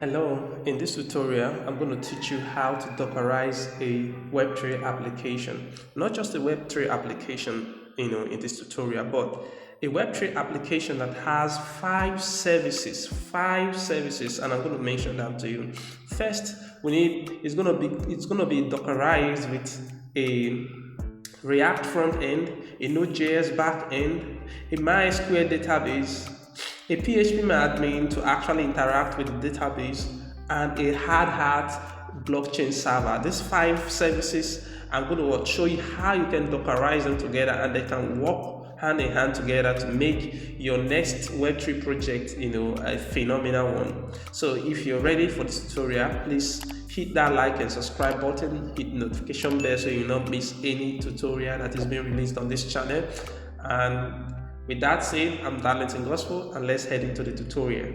Hello, in this tutorial, I'm going to teach you how to Dockerize a Web3 application. Not just a Web3 application, in this tutorial, but a Web3 application that has five services, and I'm going to mention them to you. First, it's going to be Dockerized with a React front end, a Node.js back end, a MySQL database, a PHPMyAdmin to actually interact with the database, and a Hardhat blockchain server. These five services, I'm going to show you how you can Dockerize them together and they can work hand in hand together to make your next Web3 project, a phenomenal one. So if you're ready for this tutorial, please hit that like and subscribe button, hit notification bell so you not miss any tutorial that is being released on this channel. And with that said, I'm Darlington Gospel, and let's head into the tutorial.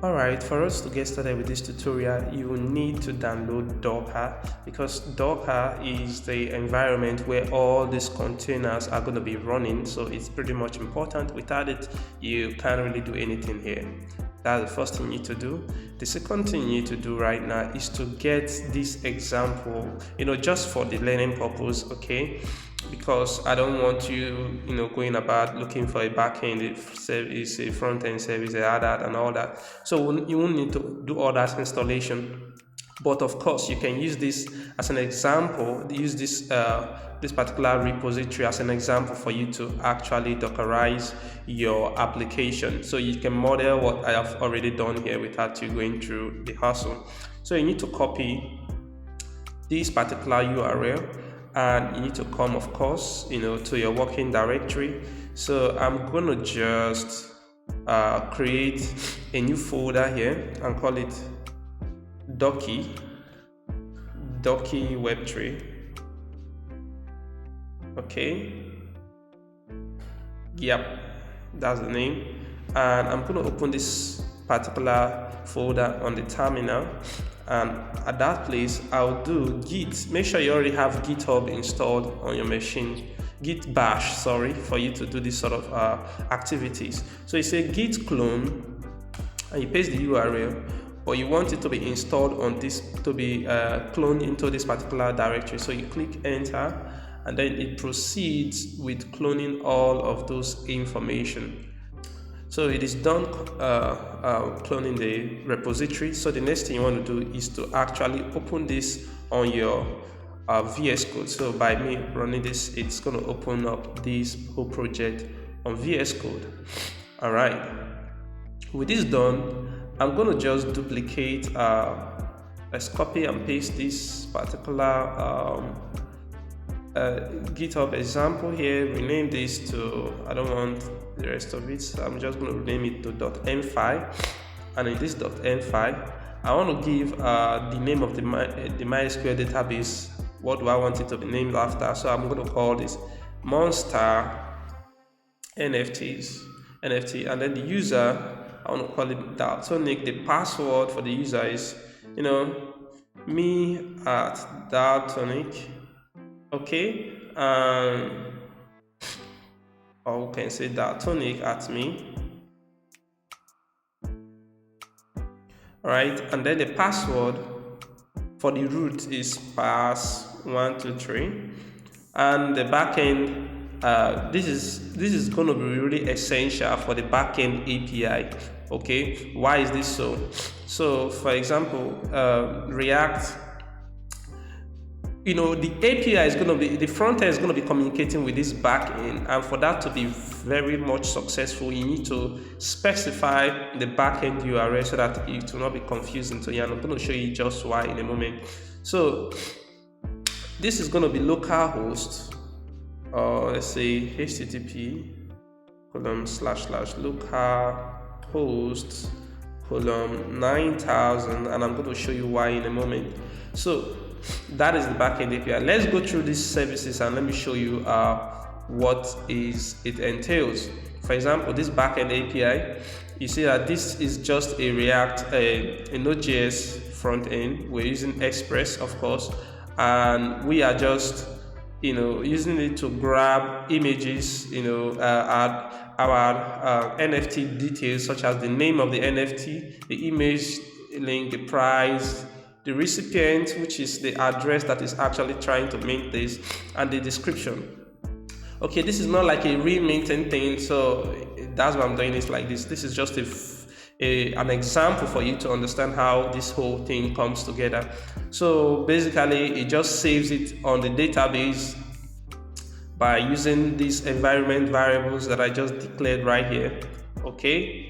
Alright, for us to get started with this tutorial, you will need to download Docker, because Docker is the environment where all these containers are going to be running, so it's pretty much important. Without it, you can't really do anything here. That's the first thing you need to do. The second thing you need to do right now is to get this example, just for the learning purpose, okay? Because I don't want you, going about looking for a backend service, a front-end service, a Hardhat, and all that. So you won't need to do all that installation. But of course, you can use this as an example. Use this particular repository as an example for you to actually Dockerize your application. So you can model what I have already done here without you going through the hassle. So you need to copy this particular URL. And you need to come, of course, to your working directory. So I'm going to just create a new folder here and call it Docky Web3. Okay. Yep, that's the name. And I'm going to open this particular folder on the terminal. And at that place, I'll do git. Make sure you already have GitHub installed on your machine. Git bash, for you to do this sort of activities. So you say git clone, and you paste the URL, but you want it to be installed on this, to be cloned into this particular directory. So you click enter, and then it proceeds with cloning all of those information. So it is done cloning the repository. So the next thing you want to do is to actually open this on your VS Code. So by me running this, it's going to open up this whole project on VS Code. All right. With this done, I'm going to just duplicate. Let's copy and paste this particular GitHub example here. Rename this to, I don't want the rest of it, so I'm just going to rename it to .m5. And in this .m5, I want to give the name of the MySQL database. What do I want it to be named after? So I'm going to call this Monster NFT, and then the user, I want to call it Daltonic. The password for the user is, me at Daltonic. Okay, or we can say Daltonic at me. Alright, and then the password for the root is pass123, and the backend, this is going to be really essential for the backend API. Okay, why is this so? So for example, React, the API is going to be, the front end is going to be communicating with this back end, and for that to be very much successful, you need to specify the back end URL so that it will not be confusing to you. And I'm going to show you just why in a moment. So this is going to be localhost, or let's say http ://localhost 9000, and I'm going to show you why in a moment. So that is the backend API. Let's go through these services and let me show you what it entails. For example, this backend API, you see that this is just a React, a Node.js front end. We're using Express, of course, and we are just using it to grab images, our NFT details, such as the name of the NFT, the image link, the price, the recipient, which is the address that is actually trying to mint this, and the description. Okay, this is not like a re-minting thing, so that's why I'm doing it like this. This is just an example for you to understand how this whole thing comes together. So basically, it just saves it on the database by using these environment variables that I just declared right here. Okay.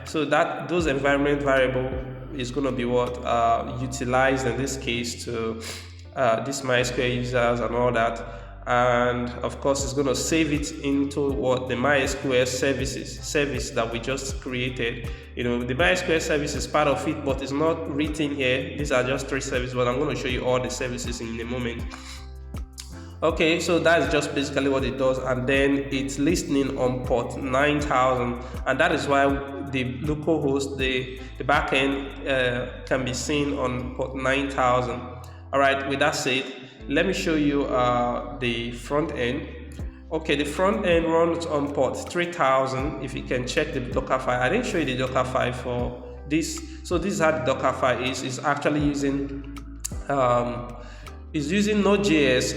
So that those environment variable is going to be what utilized in this case to these MySQL users and all that. And of course, it's going to save it into what the MySQL service that we just created. The MySQL service is part of it, but it's not written here. These are just 3 services, but I'm going to show you all the services in a moment. Okay, so that's just basically what it does, and then it's listening on port 9000, and that is why the localhost, the backend can be seen on port 9000. All right, with that said, let me show you the front end. Okay, the front end runs on port 3000. If you can check the Docker file, I didn't show you the Docker file for this. So this is how the Docker file is. It's actually using Node.js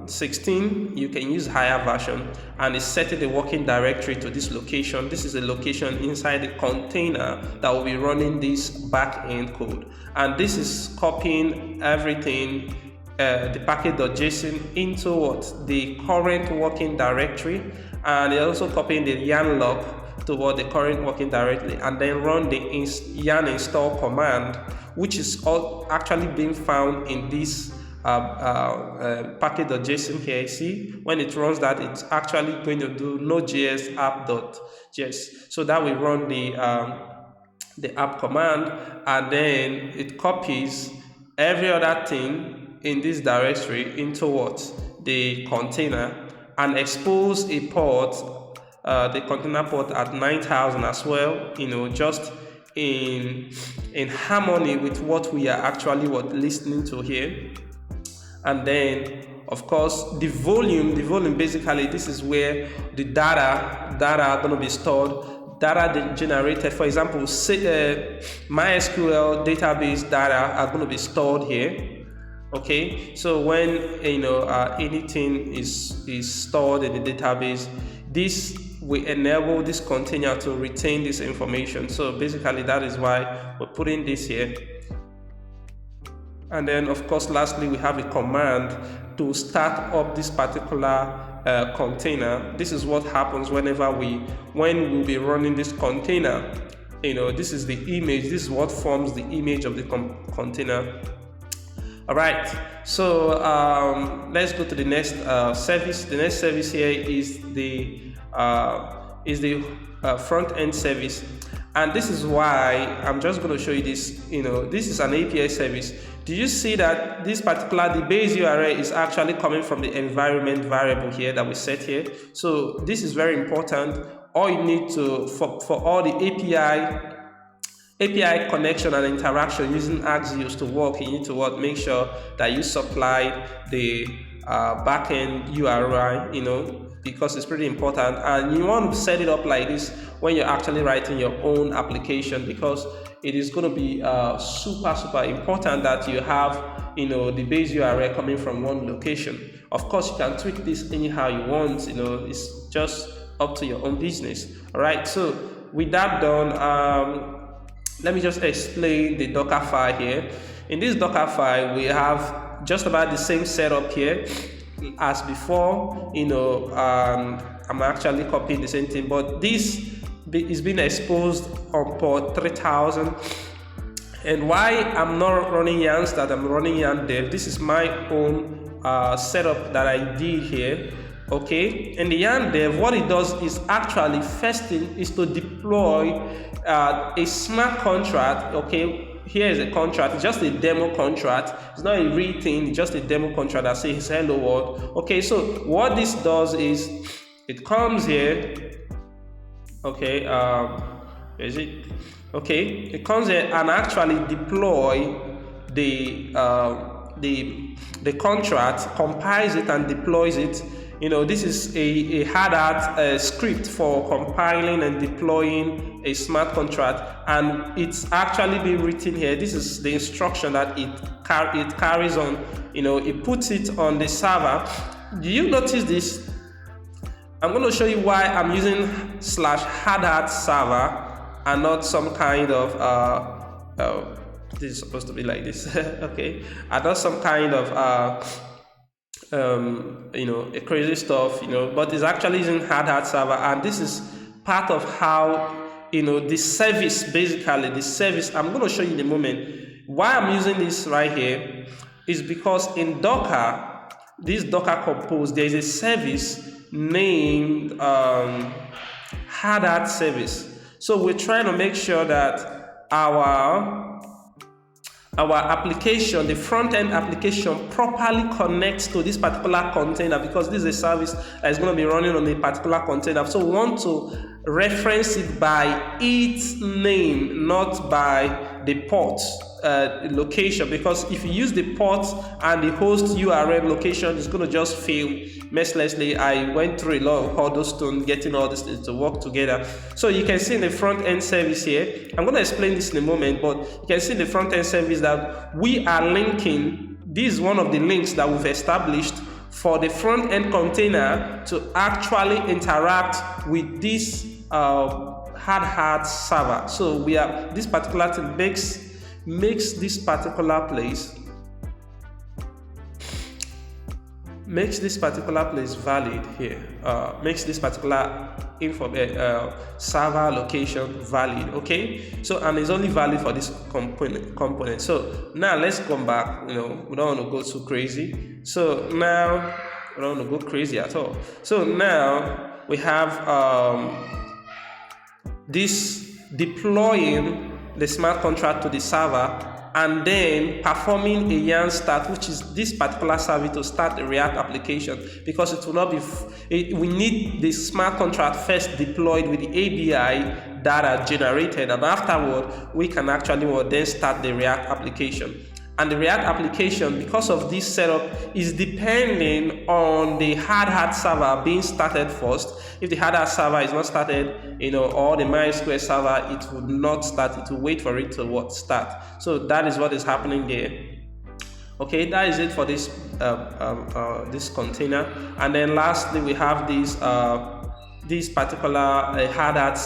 16. You can use higher version, and it's setting the working directory to this location. This is a location inside the container that will be running this backend code, and this is copying everything, the package.json, into what the current working directory, and it's also copying the yarn log to what the current working directory, and then run the yarn install command, which is all actually being found in this package.json here. See, when it runs that, it's actually going to do Node.js app.js. So that will run the app command, and then it copies every other thing in this directory into what the container, and expose a port, the container port at 9000 as well. Just in harmony with what we are actually listening to here. And then of course the volume basically, this is where the data are going to be stored. Data generated, for example, MySQL database data are going to be stored here. Okay, so when anything is stored in the database, this will enable this container to retain this information. So basically that is why we're putting this here. And then of course lastly, we have a command to start up this particular container. This is what happens when we'll be running this container. This is the image. This is what forms the image of the container. All right, so let's go to the next service. The next service here is the front end service, and this is why I'm just going to show you this. This is an API service. Do you see that the base URL is actually coming from the environment variable here that we set here? So this is very important. All you need to for all the API connection and interaction using Axios to work, you need to make sure that you supply the backend URI, because it's pretty important, and you want to set it up like this when you're actually writing your own application, because it is going to be super important that you have the base URL coming from one location. Of course, you can tweak this anyhow you want. It's just up to your own business. All right, so with that done, let me just explain the Docker file here. In this Docker file, we have just about the same setup here as before. I'm actually copying the same thing, but this is being exposed on port 3000. And why I'm not running yarns, that I'm running yarn dev, this is my own setup that I did here. Okay, and the yarn dev, what it does is actually first thing is to deploy a smart contract. Okay, here is a contract, it's just a demo contract, it's not a real thing, it's just a demo contract that says hello world. Okay, so what this does is it comes here. Okay, where is it? Okay, it comes here and actually deploy the the contract, compiles it and deploys it. This is a Hardhat script for compiling and deploying a smart contract, and it's actually been written here. This is the instruction that it carries on. It puts it on the server. Do you notice this? I'm going to show you why I'm using /Hardhat server and not some kind of this is supposed to be like this. Okay, and not some kind of a crazy stuff, but it's actually using Hardhat server, and this is part of how the service, basically the service. I'm going to show you in a moment why I'm using this right here is because in Docker, this Docker Compose, there is a service named Hardhat service. So we're trying to make sure that our application, the front-end application, properly connects to this particular container, because this is a service that is going to be running on a particular container. So we want to reference it by its name, not by the port location, because if you use the port and the host URL location, it's going to just fail mercilessly. I went through a lot of hurdles to getting all this to work together. So you can see in the front end service here, I'm going to explain this in a moment, but you can see in the front end service that we are linking. This is one of the links that we've established for the front end container to actually interact with this Hardhat server. So we are, this particular thing makes this particular place valid here, makes this particular server location valid. Okay, so, and it's only valid for this component. So now let's come back. We don't want to go too crazy. So now we don't want to go crazy at all. So now we have this deploying the smart contract to the server, and then performing a yarn start, which is this particular service to start the React application, because it will not be, we need the smart contract first deployed with the ABI data generated, and afterward we can actually then start the React application. And the React application, because of this setup, is depending on the Hardhat server being started first. If the Hardhat server is not started, or the MySQL server, it would not start. It will wait for it to start. So that is what is happening there. Okay, that is it for this this container. And then lastly, we have this particular Hardhat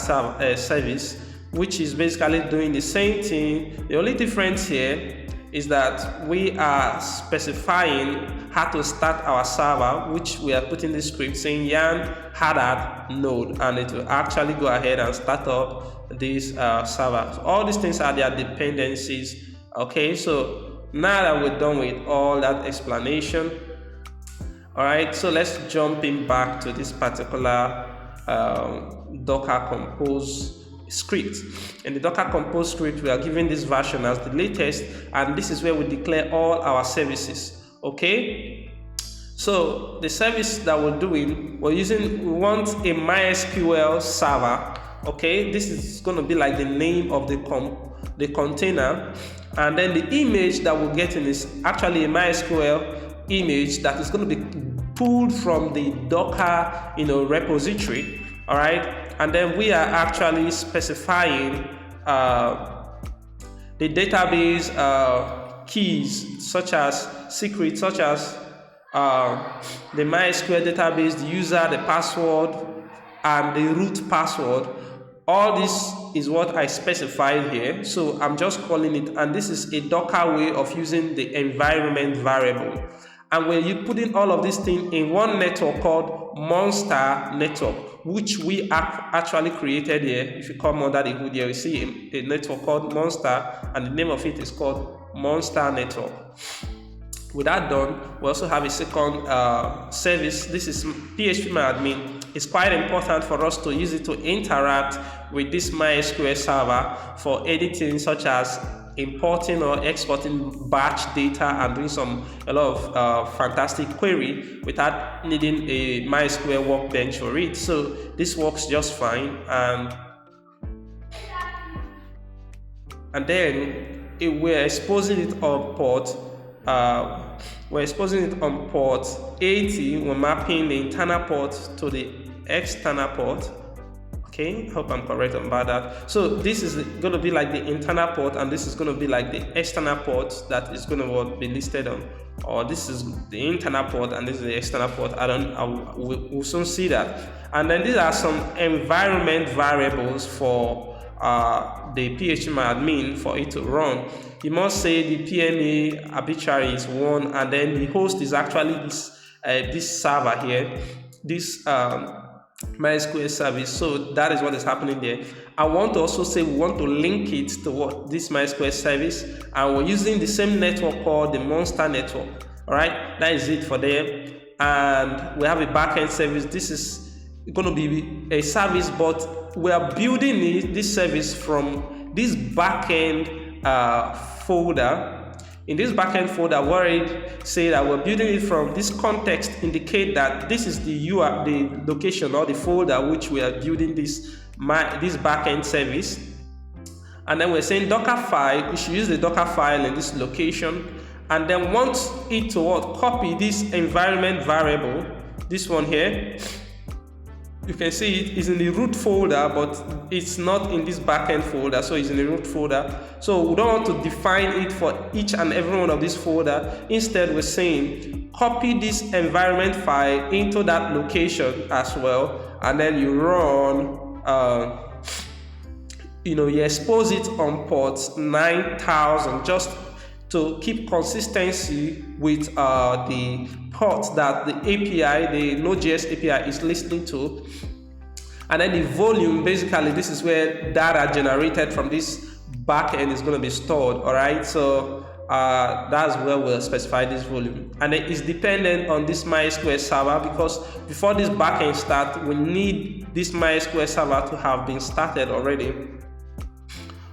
service, which is basically doing the same thing. The only difference here is that we are specifying how to start our server, which we are putting the script saying yarn Hardhat node, and it will actually go ahead and start up this server. So all these things are their dependencies. Okay, so now that we're done with all that explanation, all right, so let's jump in back to this particular Docker Compose script. In the Docker Compose script, we are given this version as the latest, and this is where we declare all our services. Okay, so the service that we're doing, we want a MySQL server. Okay, this is going to be like the name of the container, and then the image that we're getting is actually a MySQL image that is going to be pulled from the Docker repository. All right, and then we are actually specifying the database keys, such as secrets, such as the MySQL database, the user, the password, and the root password. All this is what I specified here, so I'm just calling it, and this is a Docker way of using the environment variable. And when you put in all of these things in one network called Monster Network, which we actually created here. If you come under the hood here, you see a network called Monster, and the name of it is called Monster Network. With that done, we also have a second service. This is PHPMyAdmin. It's quite important for us to use it to interact with this MySQL server for editing, such as importing or exporting batch data and doing a lot of fantastic query without needing a MySQL workbench for it. So this works just fine, and then we're exposing it on port we're exposing it on port 80. We're mapping the internal port to the external port. Okay, hope I'm correct about that. So this is going to be like the internal port, and this is going to be like the external port that is going to be listed on. Or this is the internal port and this is the external port. We'll soon see that. And then these are some environment variables for the PHPMyAdmin for it to run. You must say the PMA arbitrary is 1, and then the host is actually this server here, this MySQL service. So that is what is happening there. I want to also say we want to link it to this MySQL service, and we're using the same network called the Monster network. All right, that is it for them. And we have a backend service. This is going to be a service, but we are building this service from this backend folder. In this backend folder, we already say that we're building it from this context, indicate that this is the location or the folder which we are building this backend service. And then we're saying Dockerfile, we should use the Docker file in this location. And then want it to copy this environment variable, this one here. You can see it is in the root folder, but it's not in this backend folder, so it's in the root folder. So we don't want to define it for each and every one of this folder. Instead, we're saying copy this environment file into that location as well, and then you run, you expose it on port 9000 just to keep consistency with the port that the API, the Node.js API is listening to. And then the volume, basically this is where data generated from this backend is going to be stored. All right, so that's where we'll specify this volume, and it is dependent on this MySQL server, because before this backend starts, we need this MySQL server to have been started already.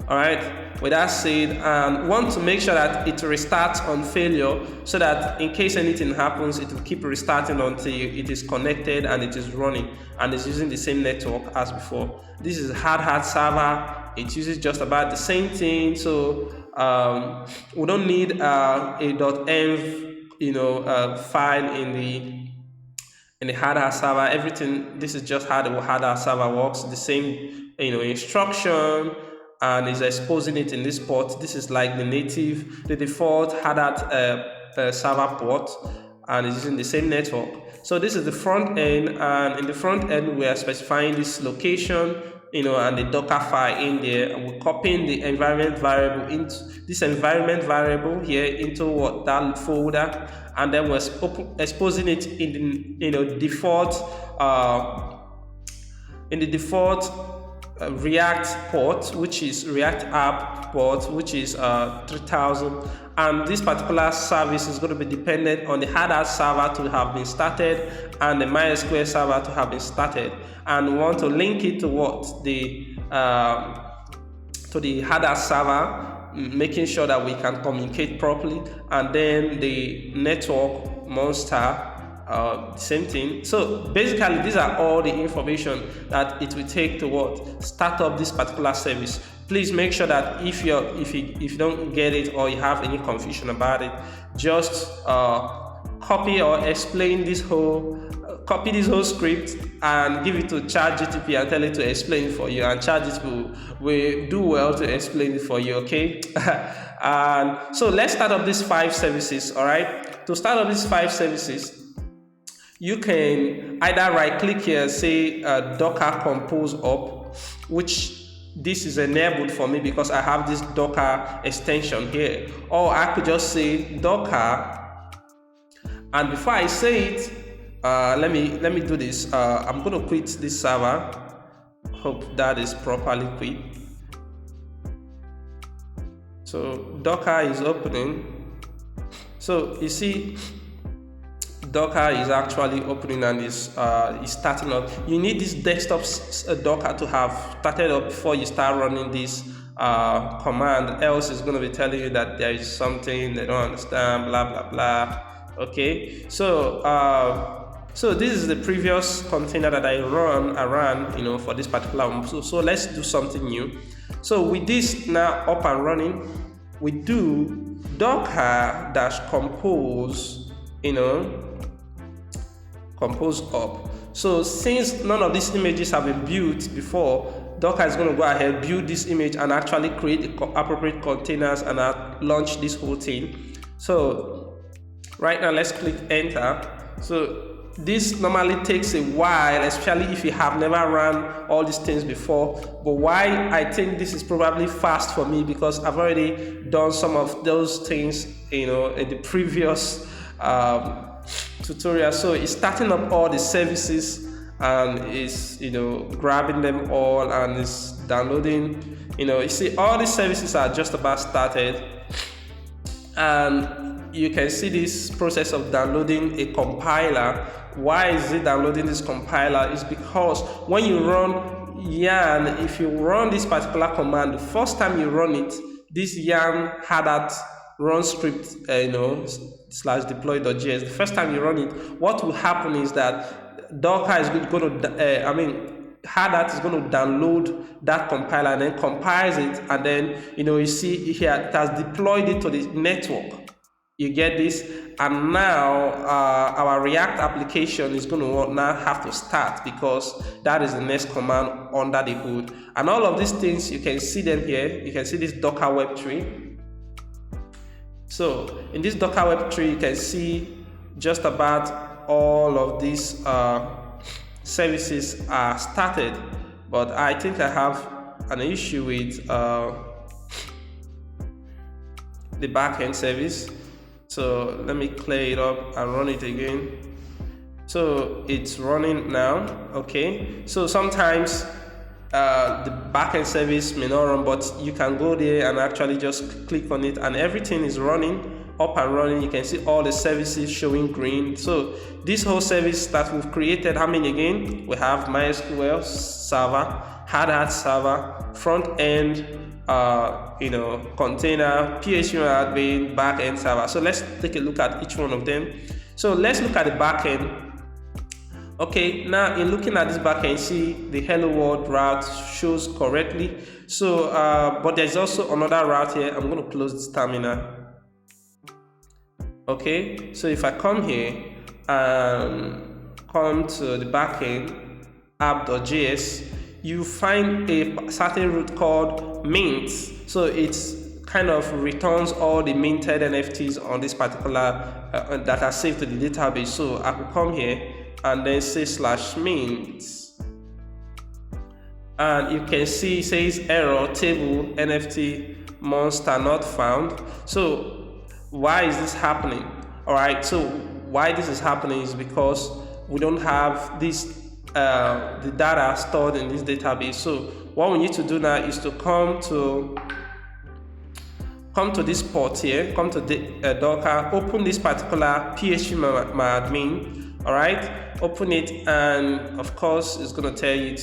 All right, with that said, want to make sure that it restarts on failure, so that in case anything happens, it will keep restarting until it is connected and it is running and is using the same network as before. This is Hardhat server. It uses just about the same thing, so we don't need a .env file in the Hardhat server. Everything, this is just how the Hardhat server works. The same instruction, and is exposing it in this port. This is like the default Hardhat server port, and is using the same network. So this is the front end, and in the front end we are specifying this location, and the Docker file in there, and we're copying the environment variable into this environment variable here into that folder, and then we're exposing it in the default React port, which is React app port, which is 3000, and this particular service is going to be dependent on the Hardhat server to have been started and the MySQL server to have been started, and we want to link it to the Hardhat server, making sure that we can communicate properly, and then the network Monster, same thing. So basically these are all the information that it will take to start up this particular service. Please make sure that if you don't get it or you have any confusion about it, just copy or explain this whole script and give it to ChatGPT and tell it to explain it for you, and ChatGPT will do well to explain it for you. Okay. And so let's start up these 5 services. All right, to start up these 5 services, you can either right click here, say Docker Compose Up, which this is enabled for me because I have this Docker extension here, or I could just say Docker, and before I say it, let me do this. I'm going to quit this server. Hope that is properly quit. So Docker is opening. So you see, Docker is actually opening and is starting up. You need this desktop Docker to have started up before you start running this command, else it's going to be telling you that there is something they don't understand, blah blah blah. Okay, so this is the previous container that I ran for this particular one. So let's do something new. So with this now up and running, we do docker-compose, compose up. So since none of these images have been built before, Docker is going to go ahead, build this image, and actually create the appropriate containers and launch this whole thing. So right now, let's click enter. So this normally takes a while, especially if you have never run all these things before. But why I think this is probably fast for me, because I've already done some of those things, in the previous tutorial. So it's starting up all the services and it's grabbing them all and it's downloading. You see all these services are just about started, and you can see this process of downloading a compiler. Why is it downloading this compiler? It's because when you run yarn, if you run this particular command, the first time you run it, this yarn Hardhat run script, /deploy.js, the first time you run it, what will happen is that Docker is going to, Hardhat is going to download that compiler and then compiles it, and then you see here it has deployed it to the network. You get this, and now our React application is going to now have to start, because that is the next command under the hood. And all of these things, you can see them here. You can see this Docker Web3. So in this Docker Web3, you can see just about all of these services are started, but I think I have an issue with the backend service. So let me clear it up and run it again. So it's running now. Okay, so sometimes the backend service may not run, but you can go there and actually just click on it and everything is running, up and running. You can see all the services showing green. So this whole service that we've created, how many again? We have MySQL server, Hardhat server, front end, container, PHPMyAdmin, backend server. So let's take a look at each one of them. So let's look at the backend. Okay, now in looking at this backend, see the hello world route shows correctly. So but there's also another route here. I'm going to close this terminal. Okay, so if I come here and come to the backend app.js, you find a certain route called mint. So it's kind of returns all the minted NFTs on this particular that are saved to the database. So I could come here and then say /mint, and you can see it says error table NFT monster not found. So why is this happening? All right, so why this is happening is because we don't have this the data stored in this database. So what we need to do now is to come to this port here, come to Docker, open this particular PHPMyAdmin. All right, open it, and of course it's going to tell you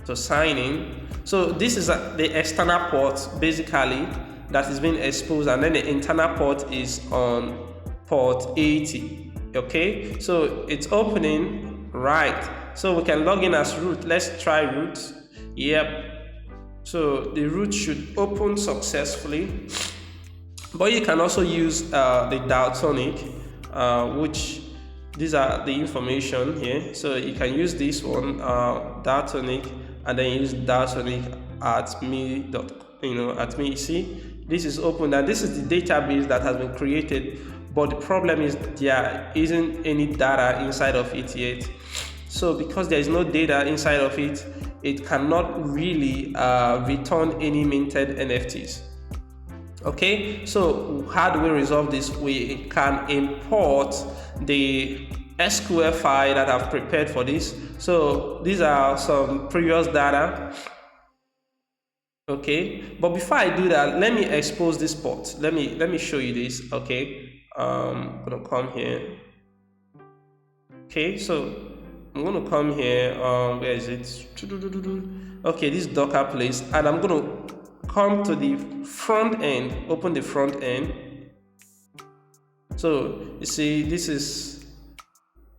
to sign in. So this is the external port basically that is being exposed, and then the internal port is on port 80. Okay, so it's opening, right? So we can log in as root. Let's try root. Yep. So the root should open successfully, but you can also use the Daltonic, which these are the information here. So you can use this one, Daltonic, and then use Daltonic at me. At me. See, this is open, and this is the database that has been created. But the problem is there isn't any data inside of it yet. So because there is no data inside of it, it cannot really return any minted NFTs. Okay, so how do we resolve this? We can import the SQL file that I've prepared for this. So these are some previous data. Okay, but before I do that, let me expose this port. Let me show you this. Okay, I'm gonna come here. Okay, so I'm gonna come here. Where is it? Okay, this Docker place, and I'm gonna come to the front end. Open the front end. So you see, this is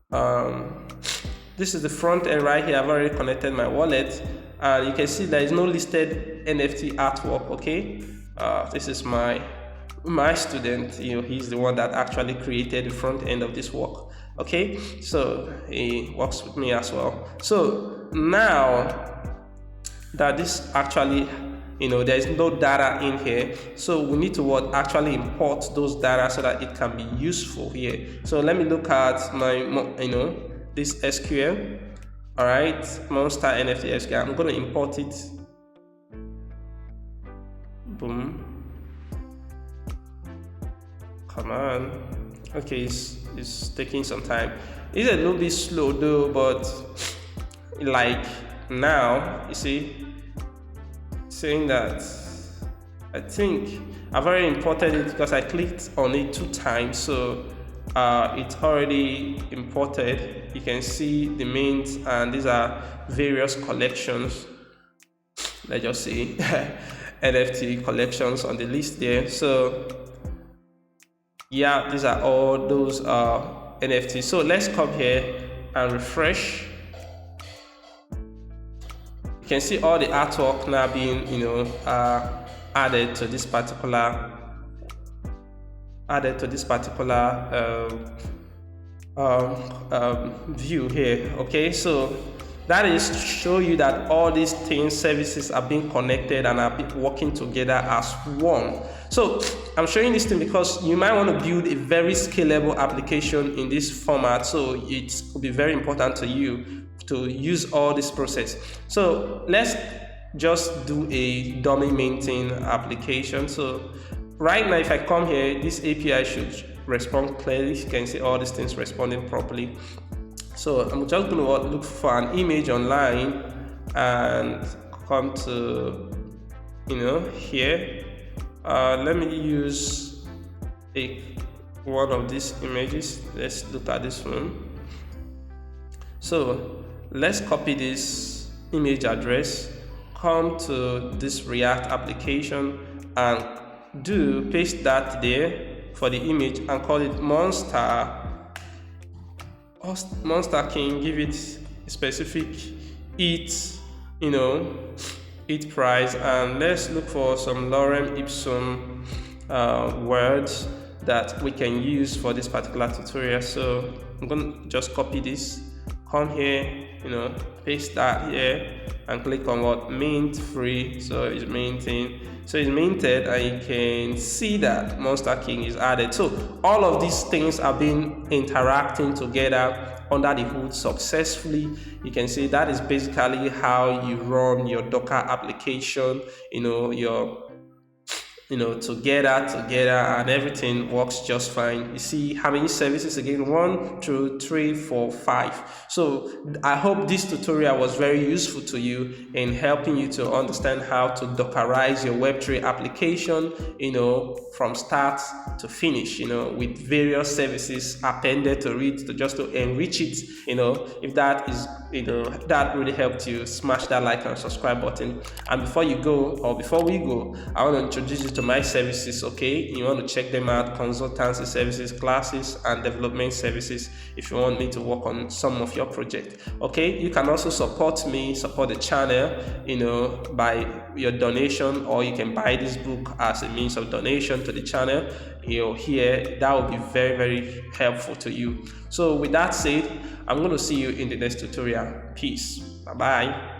the front end right here. I've already connected my wallet, and you can see there is no listed NFT artwork. Okay, This is my student. He's the one that actually created the front end of this work. Okay, so he works with me as well. So now that this actually, there is no data in here, so we need to actually import those data so that it can be useful here. So let me look at my this SQL. All right, monster NFT SQL. I'm going to import it. Boom. Come on. Okay, it's taking some time. It's a little bit slow though, but like now, you see, saying that I think I've already imported it because I clicked on it 2 times, so it's already imported. You can see the mains, and these are various collections. Let's just see NFT collections on the list there. So yeah, these are all those NFTs. So let's come here and refresh. You can see all the artwork now being added to this particular view here. Okay, so that is to show you that all these things, services are being connected and are working together as one. So I'm showing this thing because you might want to build a very scalable application in this format. So it will be very important to you to use all this process. So let's just do a dummy maintain application. So right now, if I come here, this API should respond clearly. You can see all these things responding properly. So I'm just going to look for an image online and come to here. Let me use one of these images. Let's look at this one. So let's copy this image address, come to this React application and paste that there for the image and call it monster king. Give it a specific ETH price, and let's look for some lorem ipsum words that we can use for this particular tutorial. So I'm going to just copy this, come here, paste that here and click on what mint free. So it's maintained. So it's minted, and you can see that Monster King is added. So all of these things have been interacting together under the hood successfully. You can see that is basically how you run your Docker application, together, and everything works just fine. You see how many services again? 1, 2, 3, 4, 5. So I hope this tutorial was very useful to you in helping you to understand how to Dockerize your Web3 application, from start to finish, with various services appended to it to enrich it. If that is, that really helped you, smash that like and subscribe button. And before we go, I want to introduce you to my services. Okay, you want to check them out: consultancy services, classes, and development services. If you want me to work on some of your project, okay, you can also support the channel, by your donation, or you can buy this book as a means of donation to the channel. Here, that will be very, very helpful to you. So with that said, I'm going to see you in the next tutorial. Peace. Bye bye.